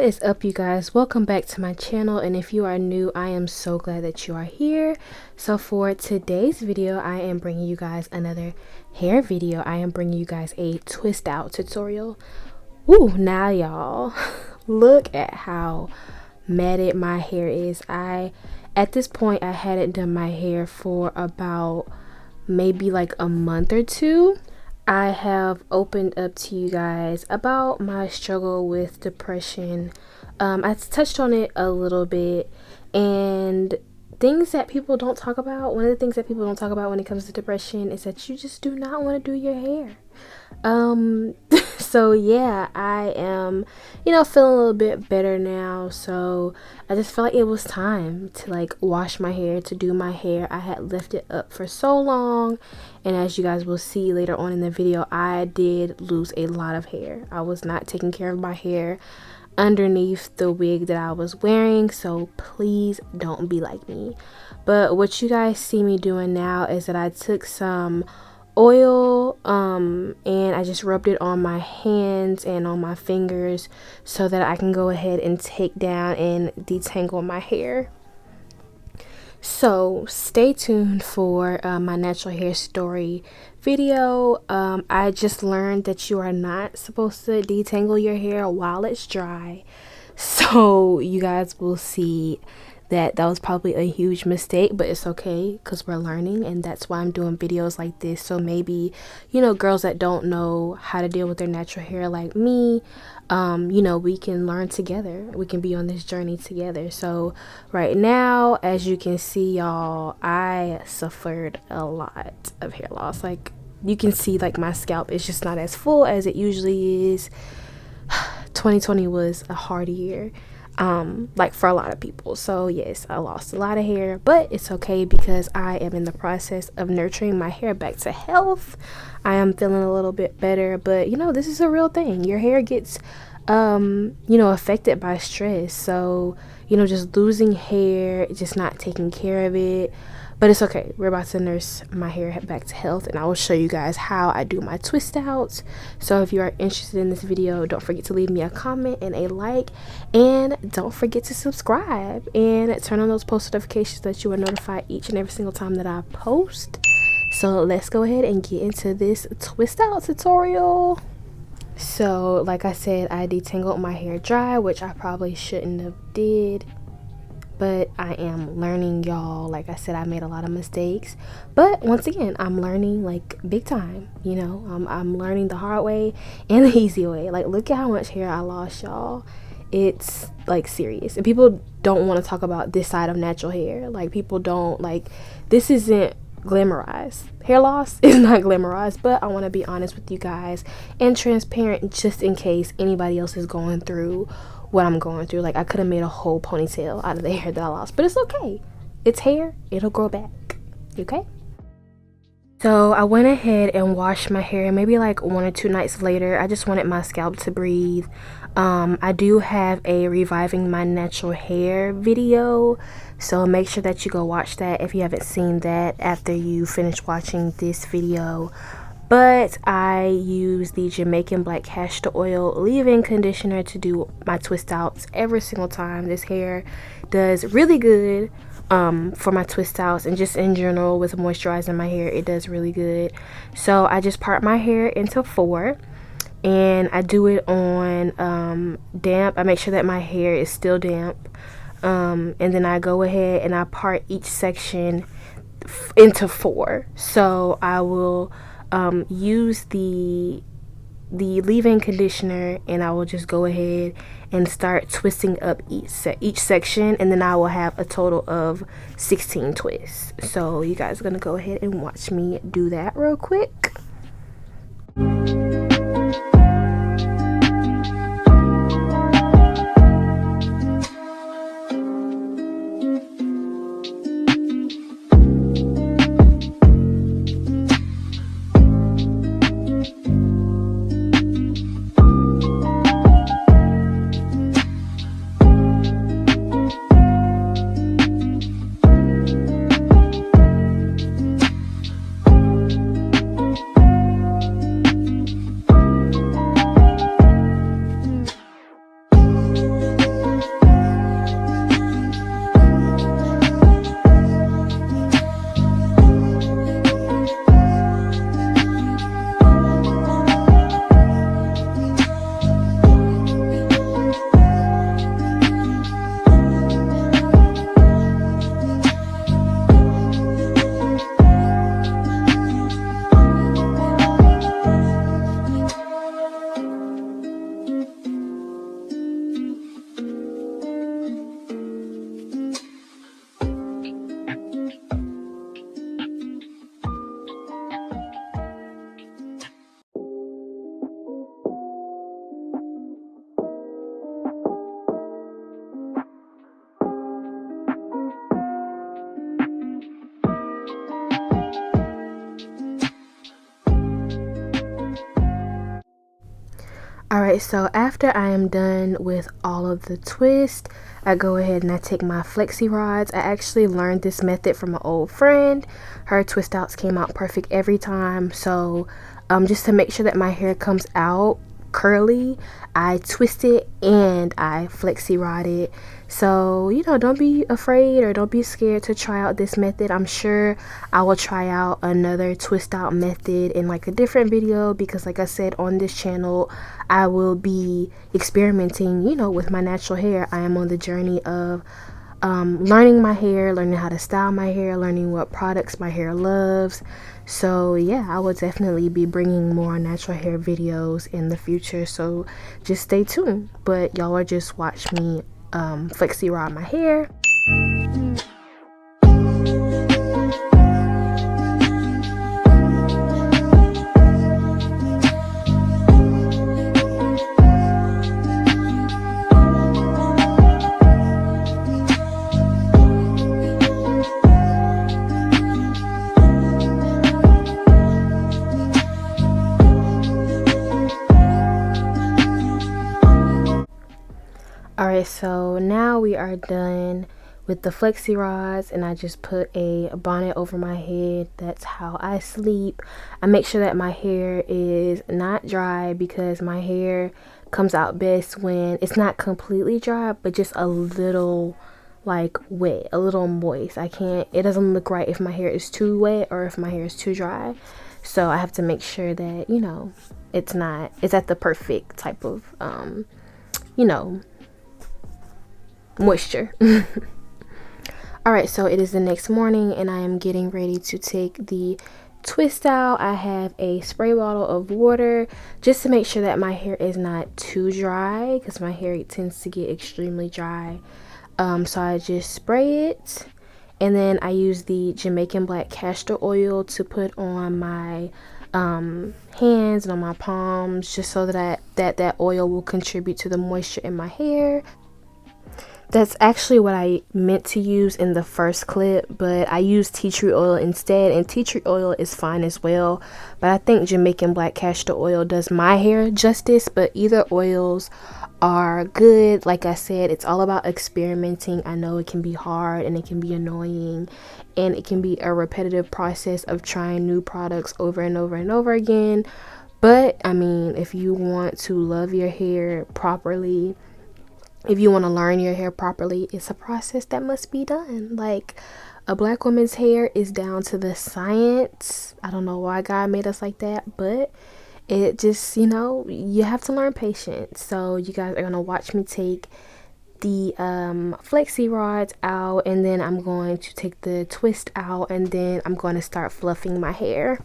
is up, you guys? Welcome back to my channel, and if you are new, I am so glad that you are here. So for today's video, I am bringing you guys another hair video. I am bringing you guys a twist out tutorial. Ooh, now y'all, look at how matted my hair is. At this point, I hadn't done my hair for about maybe like a month or two. I have opened up to you guys about my struggle with depression. I touched on it a little bit, and things that people don't talk about. One of the things that people don't talk about when it comes to depression is that you just do not want to do your hair. So yeah, I am, feeling a little bit better now. So I just felt like it was time to like wash my hair, to do my hair. I had left it up for so long, and as you guys will see later on in the video, I did lose a lot of hair. I was not taking care of my hair underneath the wig that I was wearing, so please don't be like me. But what you guys see me doing now is that I took some oil and I just rubbed it on my hands and on my fingers so that I can go ahead and take down and detangle my hair. So stay tuned for my natural hair story video. I just learned that you are not supposed to detangle your hair while it's dry, so you guys will see that was probably a huge mistake, but it's okay because we're learning, and that's why I'm doing videos like this. So maybe, girls that don't know how to deal with their natural hair like me, we can learn together. We can be on this journey together. So right now, as you can see, y'all, I suffered a lot of hair loss. Like you can see, like my scalp is just not as full as it usually is. 2020 was a hard year, like for a lot of people. So yes, I lost a lot of hair, but it's okay because I am in the process of nurturing my hair back to health. I am feeling a little bit better, but this is a real thing. Your hair gets affected by stress. So just losing hair, just not taking care of it. But it's okay. We're about to nurse my hair back to health, and I will show you guys how I do my twist outs. So if you are interested in this video, don't forget to leave me a comment and a like, and don't forget to subscribe and turn on those post notifications so that you are notified each and every single time that I post. So let's go ahead and get into this twist out tutorial. So like I said, I detangled my hair dry, which I probably shouldn't have did, but I am learning, y'all. Like I said, I made a lot of mistakes, but once again, I'm learning like big time. I'm learning the hard way and the easy way. Like look at how much hair I lost, y'all. It's like serious, and people don't want to talk about this side of natural hair. Like people don't, like, this isn't glamorized. Hair loss is not glamorized, but I want to be honest with you guys and transparent, just in case anybody else is going through what I'm going through. Like I could have made a whole ponytail out of the hair that I lost, but it's okay. It's hair, it'll grow back. Okay, so I went ahead and washed my hair. Maybe like 1 or 2 nights later, I just wanted my scalp to breathe. I do have a reviving my natural hair video, so make sure that you go watch that if you haven't seen that after you finish watching this video. But I use the Jamaican black castor oil leave-in conditioner to do my twist outs every single time. This hair does really good for my twist outs, and just in general with moisturizing my hair, it does really good. So I just part my hair into 4, and I do it on damp. I make sure that my hair is still damp, and then I go ahead and I part each section into 4. So I will use the leave-in conditioner, and I will just go ahead and start twisting up each section, and then I will have a total of 16 twists. So you guys are gonna go ahead and watch me do that real quick. Alright, so after I am done with all of the twists, I go ahead and I take my flexi rods. I actually learned this method from an old friend. Her twist outs came out perfect every time. So just to make sure that my hair comes out curly, I twist it and I flexi rod it. So don't be afraid or don't be scared to try out this method. I'm sure I will try out another twist out method in like a different video, because like I said, on this channel I will be experimenting with my natural hair. I am on the journey of learning my hair, learning how to style my hair, learning what products my hair loves. So yeah, I will definitely be bringing more natural hair videos in the future, so just stay tuned. But y'all will just watch me flexi rod my hair. Alright, so now we are done with the flexi rods, and I just put a bonnet over my head. That's how I sleep. I make sure that my hair is not dry, because my hair comes out best when it's not completely dry, but just a little like wet, a little moist. It doesn't look right if my hair is too wet or if my hair is too dry. So I have to make sure that it's at the perfect type of moisture. Alright, so it is the next morning and I am getting ready to take the twist out. I have a spray bottle of water just to make sure that my hair is not too dry, because my hair tends to get extremely dry. So I just spray it, and then I use the Jamaican black castor oil to put on my hands and on my palms, just so that oil will contribute to the moisture in my hair. That's actually what I meant to use in the first clip, but I used tea tree oil instead, and tea tree oil is fine as well, but I think Jamaican black castor oil does my hair justice. But either oils are good. Like I said, it's all about experimenting. I know it can be hard and it can be annoying, and it can be a repetitive process of trying new products over and over and over again. But I mean, if you want to love your hair properly, if you want to learn your hair properly, it's a process that must be done. Like, a black woman's hair is down to the science. I don't know why God made us like that, but it just, you have to learn patience. So you guys are going to watch me take the flexi rods out, and then I'm going to take the twist out, and then I'm going to start fluffing my hair.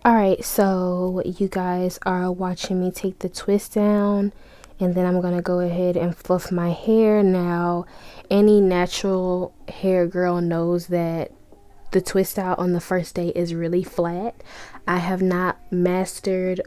Alright, so you guys are watching me take the twist down, and then I'm going to go ahead and fluff my hair. Now, any natural hair girl knows that the twist out on the first day is really flat. I have not mastered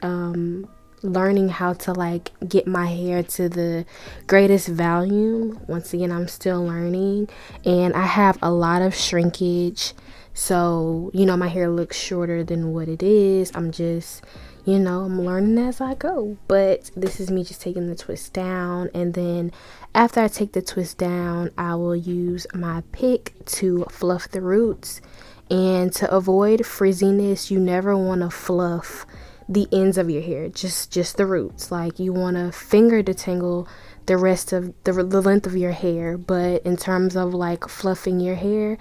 learning how to get my hair to the greatest volume. Once again, I'm still learning, and I have a lot of shrinkage. So, you know, my hair looks shorter than what it is. I'm just, you know, I'm learning as I go. But this is me just taking the twist down. And then after I take the twist down, I will use my pick to fluff the roots. And to avoid frizziness, you never want to fluff the ends of your hair, just the roots. Like, you want to finger detangle the rest of the length of your hair. But in terms of like fluffing your hair,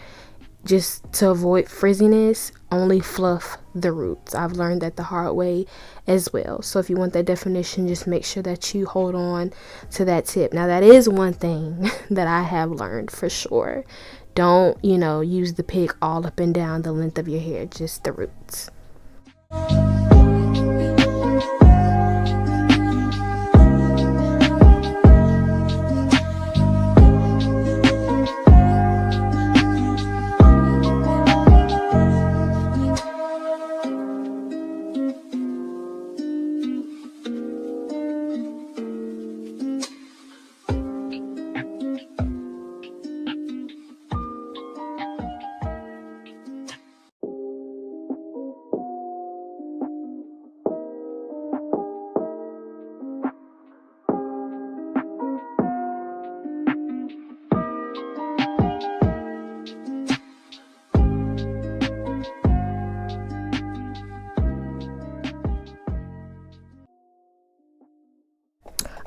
just to avoid frizziness, only fluff the roots. I've learned that the hard way as well. So if you want that definition, just make sure that you hold on to that tip. Now, that is one thing that I have learned for sure. Don't, you know, use the pick all up and down the length of your hair, just the roots.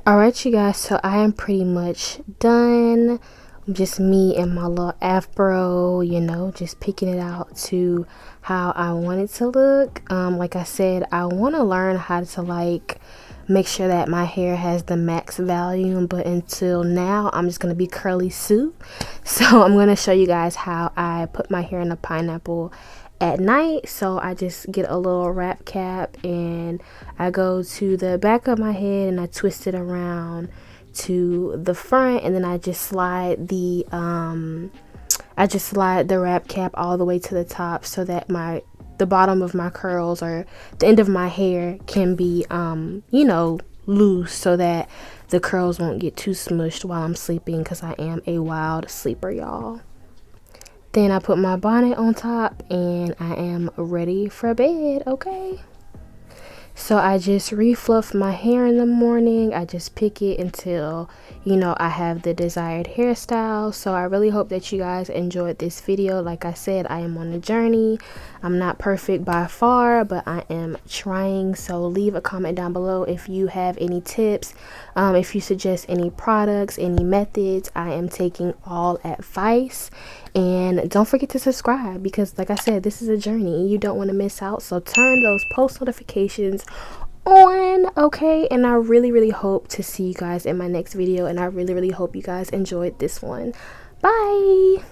Alright, you guys, so I am pretty much done. Just me and my little afro, you know, just picking it out to how I want it to look. Like I said, I want to learn how to like make sure that my hair has the max volume, but until now I'm just going to be curly Sue. So I'm going to show you guys how I put my hair in a pineapple at night. So I just get a little wrap cap and I go to the back of my head and I twist it around to the front, and then I just slide the wrap cap all the way to the top so that the bottom of my curls or the end of my hair can be you know, loose, so that the curls won't get too smushed while I'm sleeping, because I am a wild sleeper, y'all. Then I put my bonnet on top and I am ready for bed, okay? So I just refluff my hair in the morning. I just pick it until, you know, I have the desired hairstyle. So I really hope that you guys enjoyed this video. Like I said, I am on a journey. I'm not perfect by far, but I am trying. So leave a comment down below if you have any tips, if you suggest any products, any methods. I am taking all advice. And don't forget to subscribe, because like I said, this is a journey. You don't want to miss out. So turn those post notifications on, okay? And I really hope to see you guys in my next video, and I really hope you guys enjoyed this one. Bye.